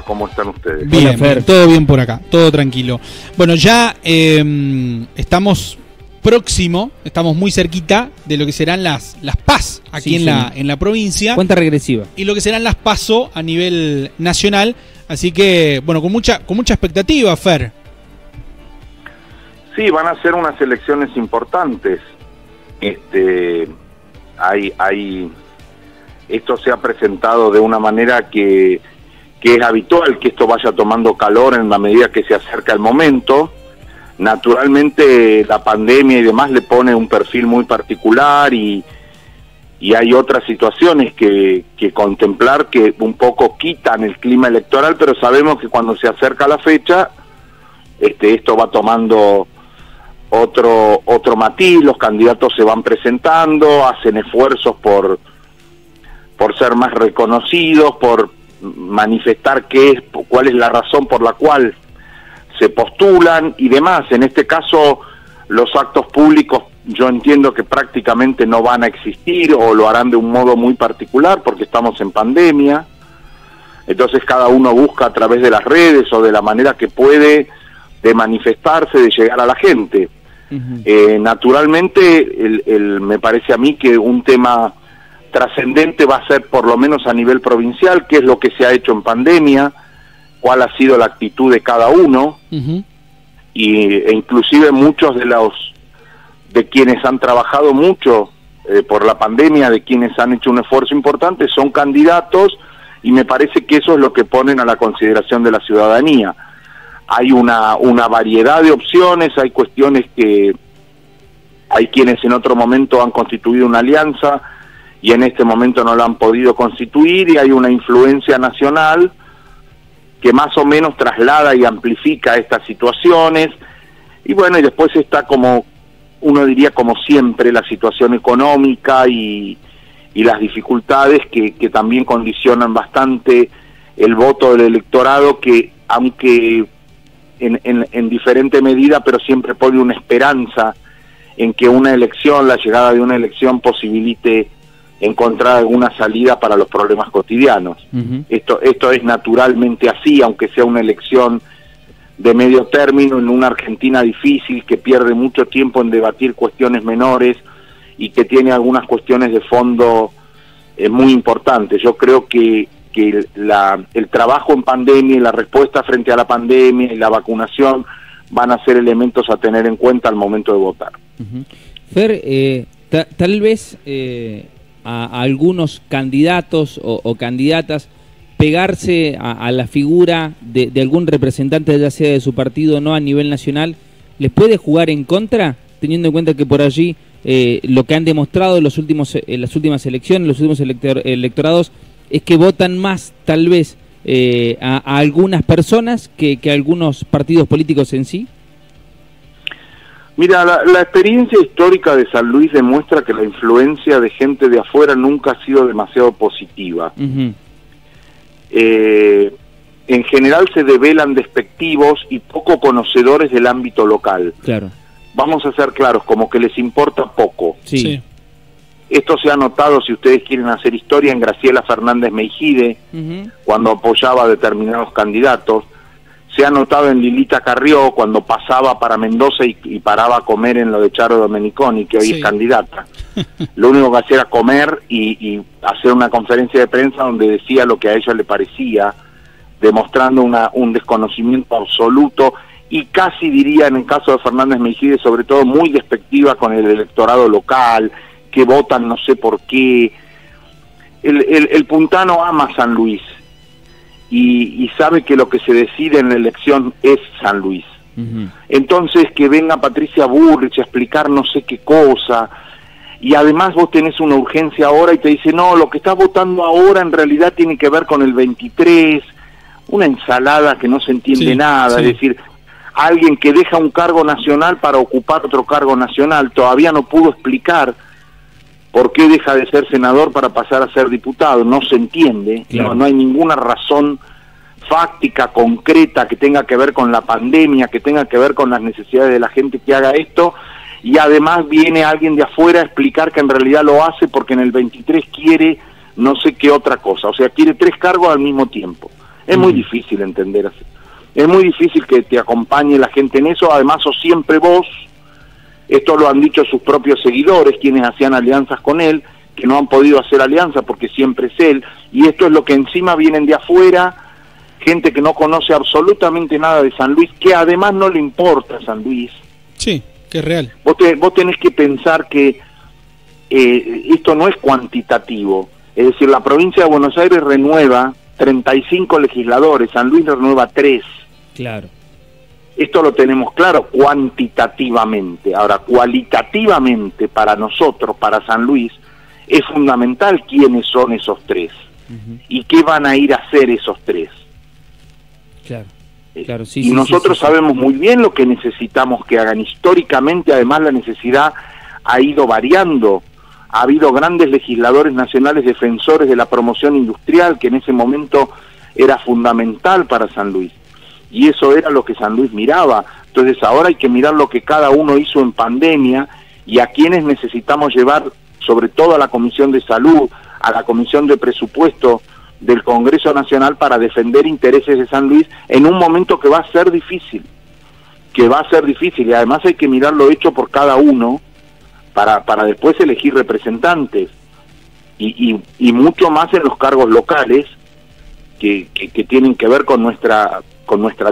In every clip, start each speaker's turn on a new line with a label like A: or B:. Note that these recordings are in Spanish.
A: ¿Cómo están ustedes?
B: Bien, Fer, todo bien por acá, todo tranquilo. Bueno, ya estamos estamos muy cerquita de lo que serán las PAS aquí en la provincia.
C: Cuenta regresiva.
B: Y lo que serán las PASO a nivel nacional. Así que, bueno, con mucha expectativa, Fer.
A: Sí, van a ser unas elecciones importantes. Esto se ha presentado de una manera que es habitual que esto vaya tomando calor en la medida que se acerca el momento. Naturalmente la pandemia y demás le pone un perfil muy particular y hay otras situaciones que contemplar que un poco quitan el clima electoral, pero sabemos que cuando se acerca la fecha, esto va tomando otro matiz, los candidatos se van presentando, hacen esfuerzos por ser más reconocidos, por manifestar cuál es la razón por la cual se postulan y demás. En este caso, los actos públicos yo entiendo que prácticamente no van a existir o lo harán de un modo muy particular porque estamos en pandemia. Entonces cada uno busca a través de las redes o de la manera que puede de manifestarse, de llegar a la gente. Naturalmente, me parece a mí que un tema trascendente va a ser, por lo menos a nivel provincial, qué es lo que se ha hecho en pandemia, cuál ha sido la actitud de cada uno, e inclusive muchos de quienes han trabajado mucho por la pandemia, de quienes han hecho un esfuerzo importante, son candidatos, y me parece que eso es lo que ponen a la consideración de la ciudadanía. Hay una variedad de opciones, hay cuestiones que hay quienes en otro momento han constituido una alianza y en este momento no la han podido constituir, y hay una influencia nacional que más o menos traslada y amplifica estas situaciones. Y bueno, y después está, como uno diría, como siempre, la situación económica y las dificultades que también condicionan bastante el voto del electorado, que aunque en diferente medida, pero siempre pone una esperanza en que una elección, la llegada de una elección, posibilite encontrar alguna salida para los problemas cotidianos. Esto es naturalmente así, aunque sea una elección de medio término en una Argentina difícil, que pierde mucho tiempo en debatir cuestiones menores y que tiene algunas cuestiones de fondo muy importantes. Yo creo que el trabajo en pandemia y la respuesta frente a la pandemia y la vacunación van a ser elementos a tener en cuenta al momento de votar.
C: Fer, tal vez a algunos candidatos o candidatas pegarse a la figura de algún representante, ya sea de su partido o no, a nivel nacional, ¿les puede jugar en contra, teniendo en cuenta que por allí lo que han demostrado en las últimas elecciones, los últimos electorados, es que votan más tal vez a algunas personas que a algunos partidos políticos en sí? Mira,
A: la experiencia histórica de San Luis demuestra que la influencia de gente de afuera nunca ha sido demasiado positiva. En general se develan despectivos y poco conocedores del ámbito local. Claro. Vamos a ser claros, como que les importa poco. Sí. Esto se ha notado, si ustedes quieren hacer historia, en Graciela Fernández Meijide, cuando apoyaba a determinados candidatos. Se ha notado en Lilita Carrió, cuando pasaba para Mendoza y paraba a comer en lo de Charo Domeniconi, que hoy es candidata. Lo único que hacía era comer y hacer una conferencia de prensa donde decía lo que a ella le parecía, demostrando un desconocimiento absoluto y casi diría, en el caso de Fernández Meijide, sobre todo muy despectiva con el electorado local, que votan no sé por qué. El puntano ama San Luis y sabe que lo que se decide en la elección es San Luis. Entonces, que venga Patricia Bullrich a explicar no sé qué cosa, y además vos tenés una urgencia ahora y te dice, no, lo que estás votando ahora en realidad tiene que ver con el 23, una ensalada que no se entiende nada. Es decir, alguien que deja un cargo nacional para ocupar otro cargo nacional todavía no pudo explicar por qué deja de ser senador para pasar a ser diputado. No se entiende. No hay ninguna razón fáctica, concreta, que tenga que ver con la pandemia, que tenga que ver con las necesidades de la gente que haga esto, y además viene alguien de afuera a explicar que en realidad lo hace porque en el 23 quiere no sé qué otra cosa, o sea, quiere 3 cargos al mismo tiempo. Es muy difícil entender así. Es muy difícil que te acompañe la gente en eso, además sos siempre vos. Esto lo han dicho sus propios seguidores, quienes hacían alianzas con él, que no han podido hacer alianza porque siempre es él, y esto es lo que encima vienen de afuera, gente que no conoce absolutamente nada de San Luis, que además no le importa a San Luis.
B: Sí, que es real.
A: Vos tenés que pensar que esto no es cuantitativo, es decir, la provincia de Buenos Aires renueva 35 legisladores, San Luis renueva 3.
C: Claro.
A: Esto lo tenemos claro cuantitativamente. Ahora, cualitativamente para nosotros, para San Luis, es fundamental quiénes son esos 3 y qué van a ir a hacer esos 3.
C: Claro, claro, sí.
A: Y nosotros sabemos muy bien lo que necesitamos que hagan. Históricamente, además, la necesidad ha ido variando. Ha habido grandes legisladores nacionales defensores de la promoción industrial, que en ese momento era fundamental para San Luis. Y eso era lo que San Luis miraba. Entonces ahora hay que mirar lo que cada uno hizo en pandemia y a quienes necesitamos llevar, sobre todo a la Comisión de Salud, a la Comisión de Presupuesto del Congreso Nacional, para defender intereses de San Luis en un momento que va a ser difícil. Y además hay que mirar lo hecho por cada uno para después elegir representantes. Y mucho más en los cargos locales que tienen que ver con nuestra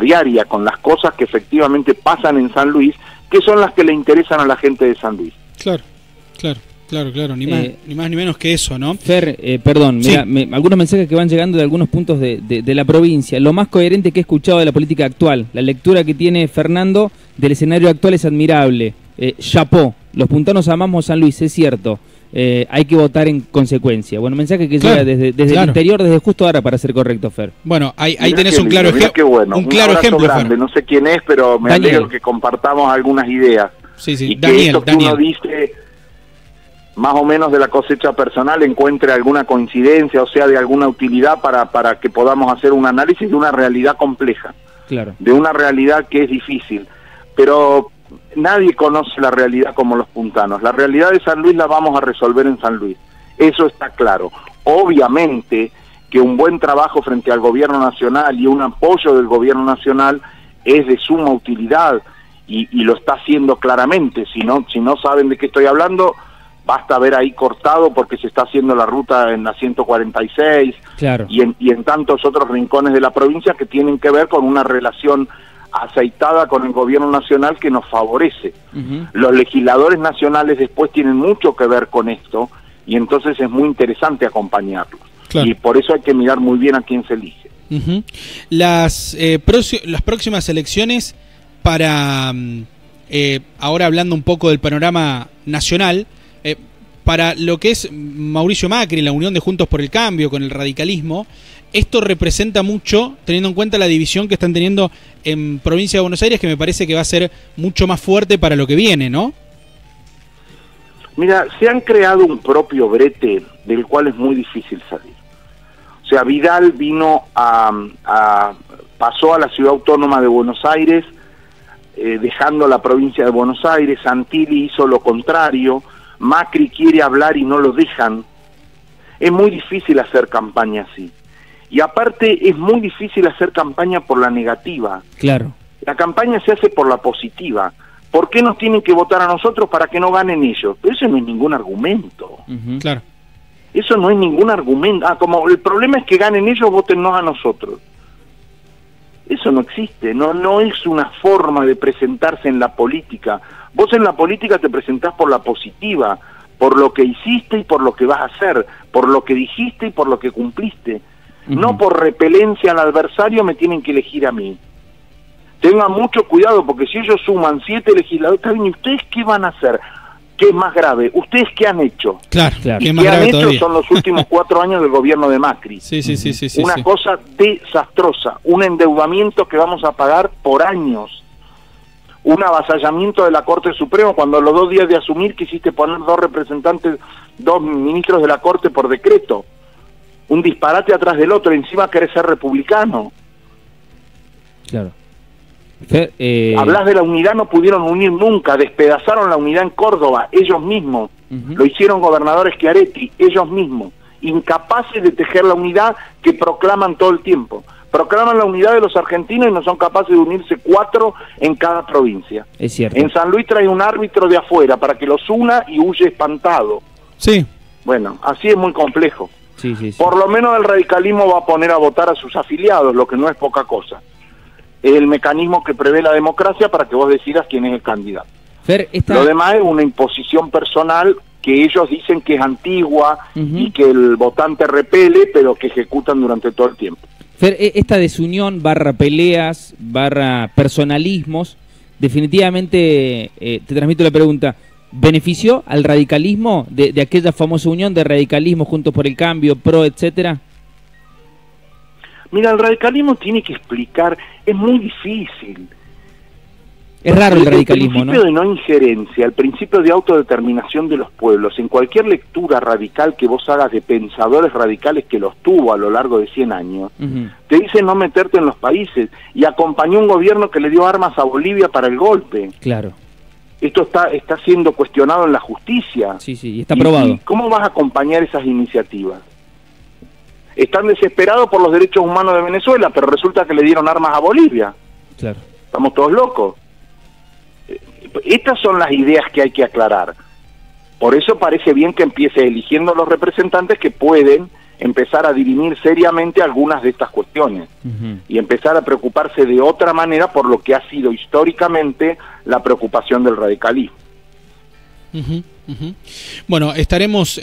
A: diaria, con las cosas que efectivamente pasan en San Luis, que son las que le interesan a la gente de San Luis.
B: Claro, ni más ni menos que eso, ¿no?
C: Fer, perdón,
B: sí.
C: Mira, algunos mensajes que van llegando de algunos puntos de la provincia. Lo más coherente que he escuchado de la política actual, la lectura que tiene Fernando del escenario actual es admirable. Chapó, los puntanos amamos San Luis, es cierto. Hay que votar en consecuencia. Bueno, mensaje que llega desde el interior, desde justo ahora, para ser correcto, Fer.
B: Bueno, ahí tenés un claro ejemplo.
A: Bueno.
B: Un claro ejemplo,
A: grande. No sé quién es, pero me alegro que compartamos algunas ideas.
B: Sí,
A: y que
B: Daniel,
A: esto que uno dice, más o menos de la cosecha personal, encuentre alguna coincidencia, o sea, de alguna utilidad para que podamos hacer un análisis de una realidad compleja.
C: Claro.
A: De una realidad que es difícil. Pero nadie conoce la realidad como los puntanos. La realidad de San Luis la vamos a resolver en San Luis. Eso está claro. Obviamente que un buen trabajo frente al gobierno nacional y un apoyo del gobierno nacional es de suma utilidad y lo está haciendo claramente. Si no saben de qué estoy hablando, basta ver ahí Cortado, porque se está haciendo la ruta en la 146,
C: claro,
A: y en tantos otros rincones de la provincia que tienen que ver con una relación aceitada con el gobierno nacional que nos favorece. Los legisladores nacionales después tienen mucho que ver con esto y entonces es muy interesante acompañarlos. Claro. Y por eso hay que mirar muy bien a quién se elige.
B: Las próximas elecciones para, ahora hablando un poco del panorama nacional, para lo que es Mauricio Macri, la unión de Juntos por el Cambio con el radicalismo, esto representa mucho, teniendo en cuenta la división que están teniendo en provincia de Buenos Aires, que me parece que va a ser mucho más fuerte para lo que viene, ¿no?
A: Mira, se han creado un propio brete del cual es muy difícil salir. O sea, Vidal vino pasó a la ciudad autónoma de Buenos Aires, dejando la provincia de Buenos Aires. Santilli hizo lo contrario. Macri quiere hablar y no lo dejan. Es muy difícil hacer campaña así. Y aparte es muy difícil hacer campaña por la negativa.
C: Claro.
A: La campaña se hace por la positiva. ¿Por qué nos tienen que votar a nosotros para que no ganen ellos? Pero eso no es ningún argumento.
B: Claro.
A: Eso no es ningún argumento. Como el problema es que ganen ellos, votennos a nosotros. Eso no existe. No es una forma de presentarse en la política. Vos en la política te presentás por la positiva, por lo que hiciste y por lo que vas a hacer, por lo que dijiste y por lo que cumpliste. No por repelencia al adversario me tienen que elegir a mí. Tengan mucho cuidado, porque si ellos suman 7 legisladores, está bien, ¿y ustedes qué van a hacer? ¿Qué es más grave? ¿Ustedes qué han hecho?
B: Claro.
A: ¿Qué han hecho? Son los últimos 4 años del gobierno de Macri.
B: Sí.
A: Una cosa desastrosa, un endeudamiento que vamos a pagar por años. Un avasallamiento de la Corte Suprema, cuando a los 2 días de asumir quisiste poner 2 ministros de la Corte por decreto. Un disparate atrás del otro, encima querés ser republicano.
C: Claro.
A: Hablas de la unidad, no pudieron unir nunca, despedazaron la unidad en Córdoba, ellos mismos. Lo hicieron gobernadores Schiaretti, ellos mismos, incapaces de tejer la unidad que proclaman todo el tiempo. proclaman la unidad de los argentinos y no son capaces de unirse 4 en cada provincia.
C: Es cierto.
A: En San Luis trae un árbitro de afuera para que los una y huye espantado.
B: Sí.
A: Bueno, así es muy complejo.
C: Sí, sí, sí.
A: Por lo menos el radicalismo va a poner a votar a sus afiliados, lo que no es poca cosa. Es el mecanismo que prevé la democracia para que vos decidas quién es el candidato.
C: Fer,
A: Lo demás es una imposición personal que ellos dicen que es antigua y que el votante repele, pero que ejecutan durante todo el tiempo.
C: Fer, esta desunión / peleas / personalismos, definitivamente, te transmito la pregunta, ¿benefició al radicalismo de aquella famosa unión de radicalismo Juntos por el Cambio, PRO, etcétera?
A: Mira, el radicalismo tiene que explicar, es muy difícil.
C: Es raro el radicalismo,
A: El principio de no injerencia, el principio de autodeterminación de los pueblos, en cualquier lectura radical que vos hagas de pensadores radicales que los tuvo a lo largo de 100 años, te dice no meterte en los países, y acompañó un gobierno que le dio armas a Bolivia para el golpe.
C: Claro.
A: Esto está siendo cuestionado en la justicia.
C: Sí, sí, y está probado.
A: ¿Y cómo vas a acompañar esas iniciativas? Están desesperados por los derechos humanos de Venezuela, pero resulta que le dieron armas a Bolivia.
C: Claro.
A: Estamos todos locos. Estas son las ideas que hay que aclarar. Por eso parece bien que empiece eligiendo los representantes que pueden empezar a dirimir seriamente algunas de estas cuestiones y empezar a preocuparse de otra manera por lo que ha sido históricamente la preocupación del radicalismo.
B: Bueno, estaremos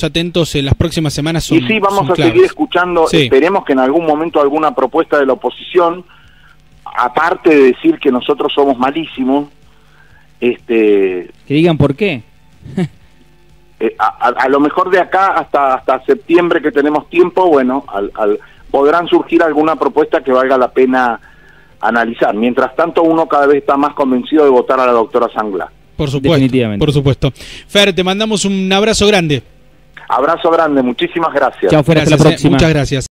B: atentos en las próximas semanas.
A: Y sí, vamos a seguir escuchando, esperemos que en algún momento alguna propuesta de la oposición, aparte de decir que nosotros somos malísimos,
C: que digan por qué.
A: A lo mejor de acá hasta septiembre, que tenemos tiempo, bueno, podrán surgir alguna propuesta que valga la pena analizar. Mientras tanto, uno cada vez está más convencido de votar a la doctora Sangla.
B: Por supuesto,
C: definitivamente.
B: Por supuesto. Fer, te mandamos un abrazo grande.
A: Abrazo grande, muchísimas gracias.
C: Chao, Fer, hasta la próxima.
B: Muchas gracias.